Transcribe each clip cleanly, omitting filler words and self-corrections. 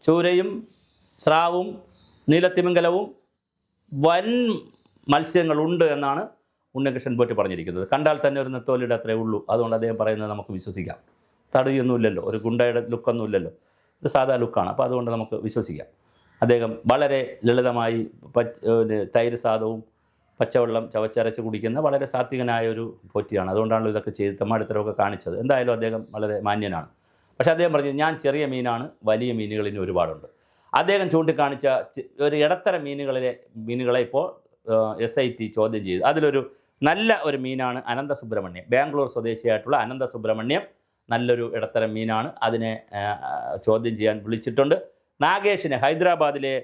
ചൂരയും സ്രാവും നീലത്തിമിംഗലവും വൻ മത്സ്യങ്ങളുണ്ട് എന്നാണ് ഉണ്ണികൃഷ്ണൻ പോറ്റി പറഞ്ഞിരിക്കുന്നത്. കണ്ടാൽ തന്നെ ഒരു നെത്തോലിയുടെ അത്രേ ഉള്ളൂ. അതുകൊണ്ട് അദ്ദേഹം പറയുന്നത് നമുക്ക് വിശ്വസിക്കാം. തടിയൊന്നുമില്ലല്ലോ, ഒരു ഗുണ്ടയുടെ ലുക്കൊന്നുമില്ലല്ലോ, ഒരു സാധാ ലുക്കാണ്. അപ്പോൾ അതുകൊണ്ട് നമുക്ക് വിശ്വസിക്കാം. അദ്ദേഹം വളരെ ലളിതമായി തൈര് സാദവും പച്ചവെള്ളം ചവച്ചരച്ച് കുടിക്കുന്ന വളരെ സാത്വികനായ ഒരു പോറ്റിയാണ്. അതുകൊണ്ടാണല്ലോ ഇതൊക്കെ ചെയ്ത് തെമ്മാടിത്തരമൊക്കെ കാണിച്ചത്. എന്തായാലും അദ്ദേഹം വളരെ മാന്യനാണ്. പക്ഷേ അദ്ദേഹം പറഞ്ഞു, ഞാൻ ചെറിയ മീനാണ്, വലിയ മീനുകൾ ഇനി ഒരുപാടുണ്ട്. അദ്ദേഹം ചൂണ്ടിക്കാണിച്ച ഒരു ഇടത്തരം മീനുകളെ ഇപ്പോൾ SIT ചോദ്യം ചെയ്തു. അതിലൊരു നല്ല ഒരു മീനാണ് അനന്തസുബ്രഹ്മണ്യം. ബാംഗ്ലൂർ സ്വദേശിയായിട്ടുള്ള അനന്തസുബ്രഹ്മണ്യം നല്ലൊരു ഇടത്തരം മീനാണ്. അതിനെ ചോദ്യം ചെയ്യാൻ വിളിച്ചിട്ടുണ്ട്. നാഗേഷിനെ, ഹൈദരാബാദിലെ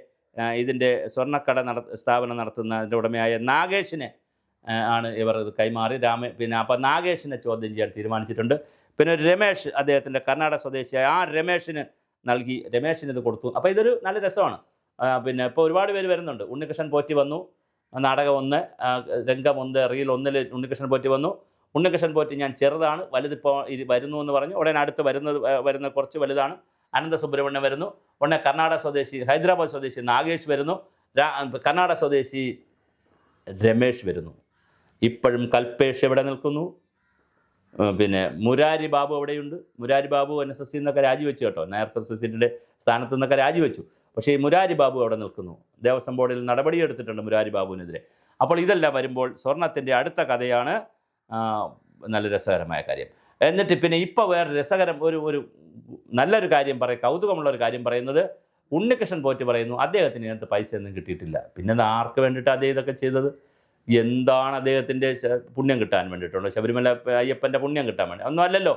ഇതിൻ്റെ സ്വർണ്ണക്കട സ്ഥാപനം നടത്തുന്നതിൻ്റെ ഉടമയായ നാഗേഷിനെ ആണ് ഇവർ ഇത് കൈമാറി. അപ്പോൾ നാഗേഷിനെ ചോദ്യം ചെയ്യാൻ തീരുമാനിച്ചിട്ടുണ്ട്. പിന്നെ ഒരു രമേഷ്, അദ്ദേഹത്തിൻ്റെ കർണാടക സ്വദേശിയായ ആ രമേഷിന് ഇത് കൊടുത്തു. അപ്പോൾ ഇതൊരു നല്ല രസമാണ്. പിന്നെ ഇപ്പോൾ ഒരുപാട് പേര് വരുന്നുണ്ട്. ഉണ്ണികൃഷ്ണൻ പോറ്റി വന്നു, നാടകം 1, രംഗം 1, റീൽ 1 ഉണ്ണികൃഷ്ണൻ പോറ്റി വന്നു. ഉണ്ണികൃഷ്ണൻ പോറ്റി ഞാൻ ചെറുതാണ്, വലുതിപ്പോൾ ഇത് വരുന്നു എന്ന് പറഞ്ഞു. ഉടനെ അടുത്ത് വരുന്ന കുറച്ച് വലുതാണ് അനന്തസുബ്രഹ്മണ്യം വരുന്നു. ഉടനെ ഹൈദരാബാദ് സ്വദേശി നാഗേഷ് വരുന്നു. കർണാടക സ്വദേശി രമേഷ് വരുന്നു. ഇപ്പോഴും കൽപേഷ് എവിടെ നിൽക്കുന്നു? പിന്നെ മുരാരി ബാബു എവിടെയുണ്ട്? മുരാരി ബാബു NSS എന്നൊക്കെ രാജിവെച്ചു കേട്ടോ, നായർ സൊസൈറ്റിയുടെ സ്ഥാനത്തു നിന്നൊക്കെ രാജിവെച്ചു. പക്ഷേ ഈ മുരാരി ബാബു അവിടെ നിൽക്കുന്നു. ദേവസ്വം ബോർഡിൽ നടപടിയെടുത്തിട്ടുണ്ട് മുരാരി ബാബുവിനെതിരെ. അപ്പോൾ ഇതെല്ലാം വരുമ്പോൾ സ്വർണത്തിൻ്റെ അടുത്ത കഥയാണ് നല്ല രസകരമായ കാര്യം. എന്നിട്ട് പിന്നെ ഇപ്പോൾ വേറെ രസകരം ഒരു നല്ലൊരു കാര്യം കൗതുകമുള്ളൊരു കാര്യം പറയുന്നത്, ഉണ്ണികൃഷ്ണൻ പോറ്റി പറയുന്നു അദ്ദേഹത്തിന് ഇതിനകത്ത് പൈസയൊന്നും കിട്ടിയിട്ടില്ല. പിന്നെ ആർക്ക് വേണ്ടിയിട്ട് അദ്ദേഹം ഇതൊക്കെ ചെയ്തത്? എന്താണ് അദ്ദേഹത്തിൻ്റെ പുണ്യം കിട്ടാൻ വേണ്ടിയിട്ടുണ്ടോ? ശബരിമല അയ്യപ്പൻ്റെ പുണ്യം കിട്ടാൻ വേണ്ടി ഒന്നും അല്ലല്ലോ.